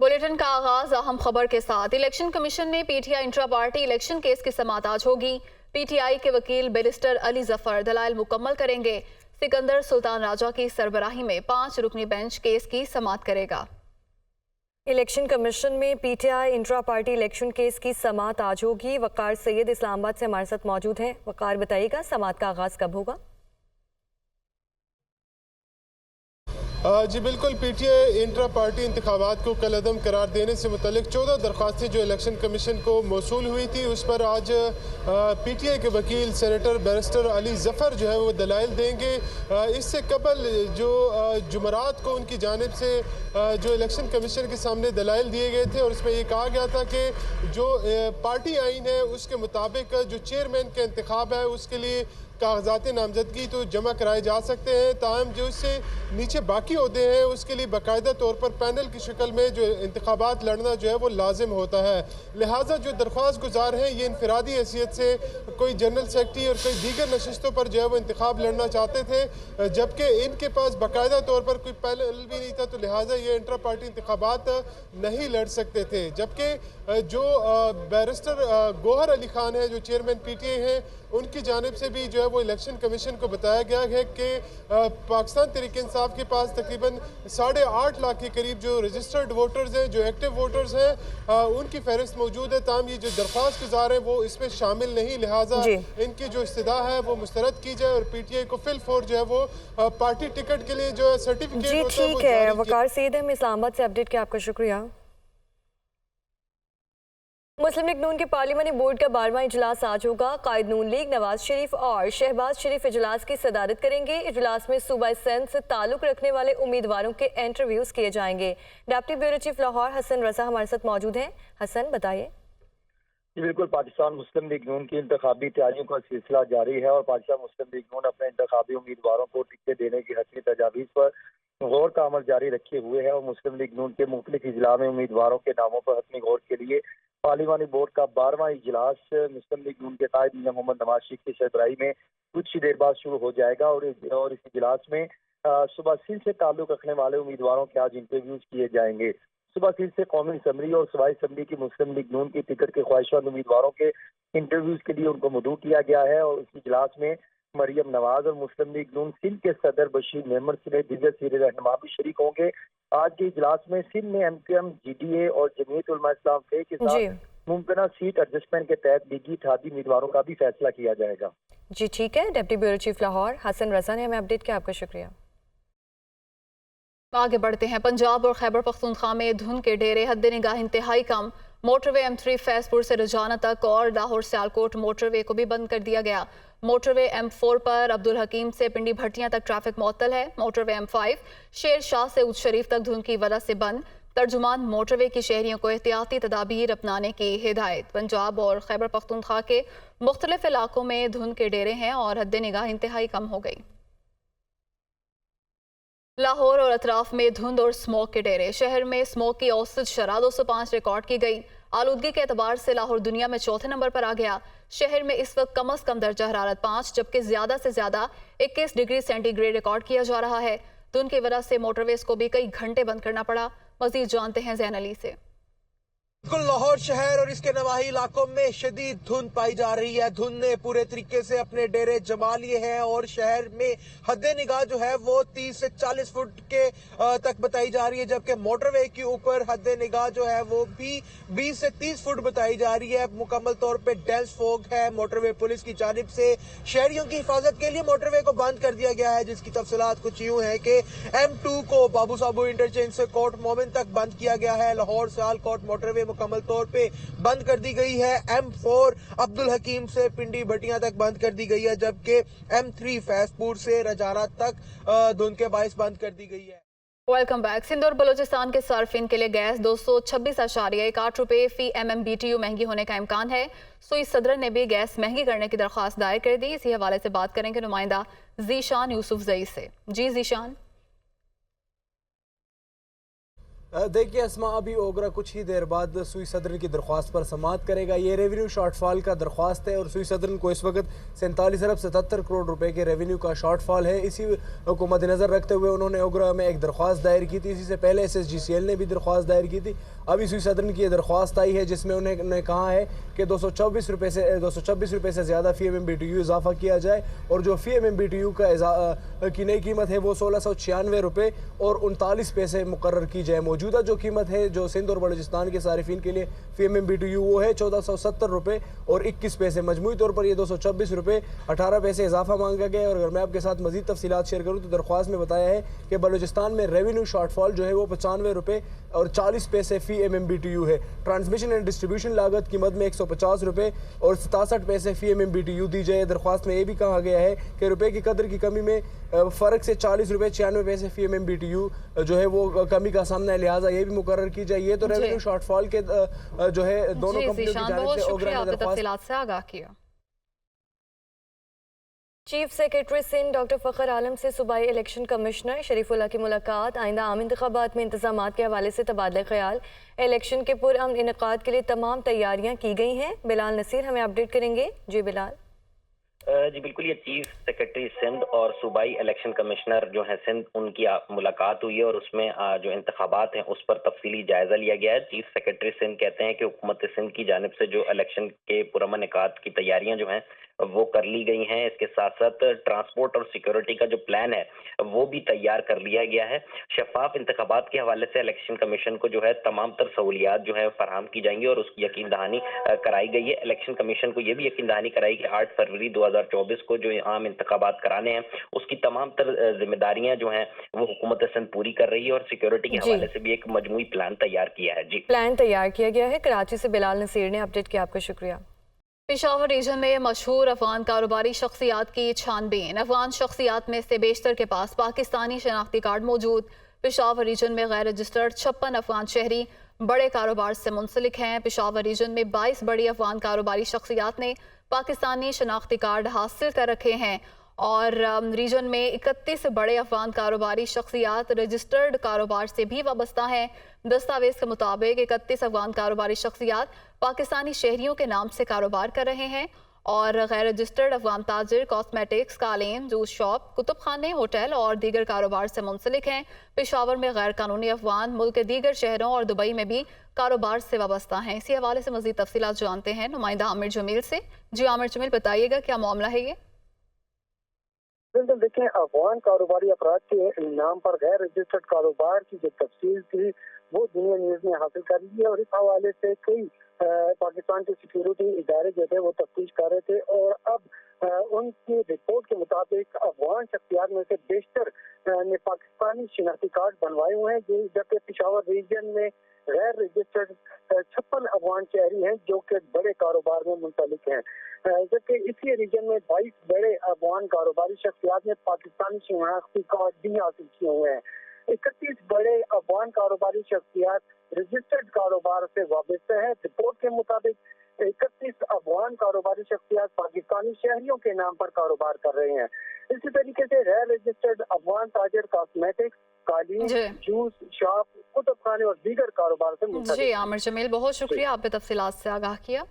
Bulletin का आगाज अहम खबर के साथ। इलेक्शन कमीशन ने PTI intra party election case की समाअत आज होगी। पीटीआई के वकील बैरिस्टर अली जफर दलाइल मुकम्मल करेंगे। सिकंदर सुल्तान राजा की सरबराही में 5 रुकनी बेंच केस की समाअत करेगा। इलेक्शन कमीशन में PTI intra party election case की समाअत आज होगी। वकार सैयद इस्लामाबाद से हमारे साथ मौजूद हैं। वकार, बताइएगा समाअत का आगाज कब होगा? जी बिल्कुल, पीटीआई इंट्रा पार्टी इंतखाबात को कलअदम करार देने से मुतल्लिक 14 दरख्वास्तें जो इलेक्शन कमीशन को मौसूल हुई थी, उस पर आज पीटीआई के वकील सेनेटर बैरिस्टर अली जफर जो है वो दलाइल देंगे। इससे कबल जो जुमरात को उनकी जानिब से जो इलेक्शन कमीशन के सामने दलाइल दिए गए थे और उसमें ये कहा गया था कि जो पार्टी आइन है उसके मुताबिक जो चेयरमैन का इंतखाब है उसके लिए कागजात नामजदगी तो जमा कराए जा सकते हैं, ताहम जो इससे नीचे बाकी होते हैं उसके लिए बाकायदा तौर पर पैनल की शक्ल में जो इंतखाबात लड़ना जो है वो लाजिम होता है। लिहाजा जो दरख्वास्त गुजार हैं ये इनफरादी हैसियत से कोई जनरल सेक्रेटरी और कई दीगर नशिस्तों पर जो है वो इंतखाब लड़ना चाहते थे, जबकि इनके पास बाकायदा तौर पर कोई पैनल भी नहीं था, तो लिहाजा ये इंट्रा पार्टी इंतखाबात नहीं लड़ सकते थे। जबकि जो बैरिस्टर गौहर अली खान है जो चेयरमैन पीटीआई हैं, उनकी जानिब से भी जो है वो इलेक्शन कमीशन को बताया गया है कि पाकिस्तान तहरीक इंसाफ के पास तकरीबन 8.5 लाख के करीब जो रजिस्टर्ड वोटर्स हैं, जो एक्टिव वोटर्स हैं, उनकी फहरिस्त मौजूद है। ताम ये जो दरख्वास्त गुजार है वो इसमें शामिल नहीं, लिहाजा इनकी जो इस्तदा है वो मुस्तरद की जाए और पीटीआई को फिल फोर जो है वो पार्टी टिकट के लिए जो है सर्टिफिकेट जी ठीक है। वकार सैयद हम इस्लामाबाद से अपडेट किया, आपका शुक्रिया। मुस्लिम लीग नून के पार्लिमानी बोर्ड का 12वां इजलास आज होगा। कायद नून लीग नवाज शरीफ और शहबाज शरीफ इजलास की सदारत करेंगे। इजलास में सूबा सिंध से ताल्लुक रखने वाले उम्मीदवारों के इंटरव्यूज किए जाएंगे। Deputy bureau chief Lahore Hasan Raza हमारे साथ मौजूद हैं। हसन, बताइए। बिल्कुल, पाकिस्तान मुस्लिम लीग नून की इंतखाबी तैयारियों का सिलसिला जारी है और पाकिस्तान मुस्लिम लीग नून अपने इंतखाबी उम्मीदवारों को टिकटें देने की हतमी तजावीज़ पर गौर का अमल जारी रखे हुए है और मुस्लिम लीग नून के मुख्तलिफ इजला में उम्मीदवारों के नामों पर हतमी गौर के लिए पार्लिमानी बोर्ड का 12वां इजलास मुस्लिम लीग नून के कायद मोहम्मद नवाज शरीफ की सरबराही में कुछ ही देर बाद शुरू हो जाएगा और इस इजलास में सुबह सिंध से ताल्लुक रखने वाले उम्मीदवारों के आज इंटरव्यूज किए जाएंगे। सुबह सिंध से कौमी असम्बली और सूबाई असम्बली की मुस्लिम लीग नून की टिकट के ख्वाहिशमंद उम्मीदवारों के इंटरव्यूज के लिए उनको मदऊ किया गया है और इस इजलास में मरियम नवाज और मुस्लिम लीग नून सिंध के सदर बशीर मेमन समेत दीगर सीनियर रहनुमा भी शरीक होंगे। आज के इजलास में सिंध में एमक्यूएम, जीडीए और जमीयत उलमा इस्लाम फे के साथ मुमकिन सीट एडजस्टमेंट के तहत लीगी इत्तेहादी उम्मीदवारों का भी फैसला किया जाएगा। जी ठीक है। Deputy bureau chief Lahore Hasan Raza ने हमें अपडेट किया, आपका शुक्रिया। आगे बढ़ते हैं। पंजाब और खैबर पख्तूनख्वा में धुंध के डेरे हद निगाह इंतहाई कम। मोटरवे M3 फैजपुर से रुझाना तक और लाहौर सियालकोट मोटरवे को भी बंद कर दिया गया। मोटरवे M4 पर अब्दुल हकीम से पिंडी भट्टियां तक ट्रैफिक मुअत्तल है। मोटरवे M5 शेर शाह से उच्च शरीफ तक धुंध की वजह से बंद। तर्जुमान मोटरवे की शहरियों को एहतियाती तदाबीर अपनाने की हिदायत। पंजाब और खैबर पख्तूनख्वा के मुख्तलिफ इलाकों में धुंध के डेरे हैं और हद निगाह इंतहाई कम हो गई। लाहौर और अतराफ में धुंध और स्मोक के डेरे। शहर में स्मोक की औसत शरह 205 रिकॉर्ड की गई। आलूदगी के एतबार से लाहौर दुनिया में चौथे नंबर पर आ गया। शहर में इस वक्त कम अज कम दर्जा हरारत 5 जबकि ज्यादा से ज्यादा 21 डिग्री सेंटीग्रेड रिकॉर्ड किया जा रहा है। धुंध की वजह से मोटरवेज को भी कई घंटे बंद करना पड़ा। मजीद जानते हैं जैन अली से। बिल्कुल, लाहौर शहर और इसके नवाही इलाकों में शदीद धुंध पाई जा रही है। धुंध ने पूरे तरीके से अपने डेरे जमा लिए हैं और शहर में हद निगाह जो है वो 30 से 40 फुट के तक बताई जा रही है, जबकि मोटरवे के ऊपर हद निगाह जो है वो भी 20 से 30 फुट बताई जा रही है। मुकम्मल तौर पे डेंस फोग है। मोटरवे पुलिस की जानिब से शहरियों की हिफाजत के लिए मोटरवे को बंद कर दिया गया है, जिसकी तफसीलात कुछ यूं है कि M2 को बाबू साबू इंटरचेंज से कोट मोमिन तक बंद किया गया है। लाहौर सियालकोट मोटरवे मुकम्मल तौर पे बंद कर दी गई है। M4 अब्दुल हकीम से पिंडी भट्टियां तक बंद कर दी गई है, जबकि M3 फैजपुर से रजाना तक धुंध के बायस बंद कर दी गई है। Welcome back. सिंध और बलोचिस्तान के सार्फिन के लिए गैस 226.8 रुपए फी MMBTU महंगी होने का इम्कान है। सुई सदर ने भी गैस महंगी करने की दरख्वास्त दायर कर दी। इसी हवाले से बात करेंगे नुमाइंदा जीशान यूसुफ जई से। जी जीशान। देखिए अस्मा, अभी ओगरा कुछ ही देर बाद सुई सदरन की दरख्वास्त पर समाअत करेगा। ये रेवेन्यू शॉर्टफॉल का दरख्वास्त है और सुई सदरन को इस वक्त 47 अरब 77 करोड़ रुपए के रेवेन्यू का शॉर्टफॉल है। इसी को मद्देनज़र रखते हुए उन्होंने ओगरा में एक दरख्वास्त दायर की थी। इसी से पहले SSGCL ने भी दरख्वास्त दायर की थी। अभी सुई सदरन की ये दरख्वास्त आई है जिसमें उन्होंने कहा है कि 226 रुपये से ज़्यादा फ़ी MMBTU इजाफा किया जाए और जो फ़ी MMBTU की नई कीमत है वो 1696 रुपये और 39 पैसे मुकर्रर की जाए। मौजूदा जो कीमत है जो सिंध और बलूचिस्तान के सारिफिन के लिए फ़ी MMBTU वो है 1470 रुपये और 21 पैसे। मजमूई तौर पर ये 226 रुपये 18 पैसे इजाफा मांगा गया है। और अगर मैं आपके साथ मज़ीद तफसीलात शेयर करूँ तो दरख्वास्त में बताया है कि बलूचिस्तान में रेवेन्यू शॉर्टफॉल जो है वो 95 रुपये और 40 पैसे फ़ी MMBTU है। ट्रांसमिशन एंड डिस्ट्रीब्यूशन लागत कीमत में 150 रुपये और 67 पैसे फ़ी MMBTU दी जाए। दरख्वास्त में ये भी कहा गया है कि रुपये की कदर की कमी में फ़र्क से 40 रुपये 96 पैसे फ़ी MMBTU जो है वो कमी का सामना है, लिहाजा ये भी मुकर्रर की जाए। ये तो रेवेन्यू शॉर्टफॉल के जो है दोनों कंपनियों की जानिब से ओगरा ने दरख्वास्त आगाह किया। Chief secretary Sindh doctor Fakhar Alam से सूबाई इलेक्शन कमिश्नर शरीफुल्ला की मुलाकात। आइंदा आम इंतखाबात में इंतजामात के हवाले से तबादला ख्याल। इलेक्शन के पुरअमन इनेकाद के लिए तमाम तैयारियां की गई हैं। बिलाल नसीर हमें अपडेट करेंगे। जी बिलाल। जी बिल्कुल, ये चीफ सेक्रेटरी सिंध और सूबाई इलेक्शन कमिश्नर जो है सिंध उनकी मुलाकात हुई है और उसमें जो इंतखाबात हैं उस पर तफसीली जायजा लिया गया है। चीफ सेक्रेटरी सिंध कहते हैं कि हुकूमत सिंध की जानिब से जो इलेक्शन के पुरअमन इनेकाद की तैयारियां जो हैं वो कर ली गई हैं। इसके साथ साथ ट्रांसपोर्ट और सिक्योरिटी का जो प्लान है वो भी तैयार कर लिया गया है। शफाफ इंतखाबात के हवाले से इलेक्शन कमीशन को जो है तमाम तर सहूलियात जो है फराहम की जाएंगी और उसकी यकीन दहानी कराई गई है। इलेक्शन कमीशन को ये भी यकीन दहानी कराई कि 8 फरवरी 2024 को जो आम इंतखाबात कराने हैं उसकी तमाम तर जिम्मेदारियां जो हैं वो हुकूमत सिंध पूरी कर रही है और सिक्योरिटी के हवाले से भी एक मजमूई प्लान तैयार किया है। जी, प्लान तैयार किया गया है। कराची से बिलाल नसीर ने अपडेट किया, आपका शुक्रिया। पेशावर रीजन में मशहूर अफगान कारोबारी शख्सियात की छानबीन। अफगान शख्सियात में से बेशतर के पास पाकिस्तानी शनाख्ती कार्ड मौजूद। पेशावर रीजन में गैर रजिस्टर्ड 56 अफगान शहरी बड़े कारोबार से मुंसलिक हैं। पेशावर रीजन में 22 बड़ी अफगान कारोबारी शख्सियात ने पाकिस्तानी शनाख्ती कार्ड हासिल कर रखे हैं और रीजन में 31 बड़े अफगान कारोबारी शख्सियात रजिस्टर्ड कारोबार से भी वाबस्ता हैं। दस्तावेज के मुताबिक 31 अफगान कारोबारी शख्सियात पाकिस्तानी शहरियों के नाम से कारोबार कर रहे हैं और गैर रजिस्टर्ड अफगान ताजिर कॉस्मेटिक्स, कालीन, जूस शॉप, कुतुब खाने, होटल और दीगर कारोबार से मुंसलिक हैं। पेशावर में गैर कानूनी अफगान मुल्क के दीगर शहरों और दुबई में भी कारोबार से वाबस्ता हैं। इसी हवाले से मजीद तफसीलात जानते हैं नुमाइंदा आमिर जमील से। जी आमिर जमील, बताइएगा क्या मामला है ये? बिल्कुल, देखें, अफगान कारोबारी अफराद के नाम पर गैर रजिस्टर्ड कारोबार की जो तफसील थी वो दुनिया न्यूज ने हासिल कर ली है और इस हवाले से कई पाकिस्तान के सिक्योरिटी इदारे जो थे वो तफ्तीश कर रहे थे और अब उनकी रिपोर्ट के मुताबिक अफगान शख्सियात में से बेशतर ने पाकिस्तानी शनाख्ती कार्ड बनवाए हुए हैं, जबकि पेशावर रीजन में गैर रजिस्टर्ड 56 अफगान शहरी हैं जो कि बड़े कारोबार में मुंसलिक हैं, जबकि इसी रीजन में 22 बड़े अफगान कारोबारी शख्सियात ने पाकिस्तानी शनाख्ती कार्ड भी हासिल किए हुए हैं। 31 बड़े अफगान कारोबारी शख्सियात रजिस्टर्ड कारोबार से वाबस्ता है। रिपोर्ट के मुताबिक 31 अफगान कारोबारी शख्सियात पाकिस्तानी शहरियों के नाम पर कारोबार कर रहे हैं। इसी तरीके से गैर रजिस्टर्ड अफगान ताजिर कॉस्मेटिक्स, कालीन, जूस शॉप, कुतुब खाने और दीगर कारोबार से मुंसलिक। जी आमिर जमील, बहुत शुक्रिया, आपने तफसीलात से आगाह किया।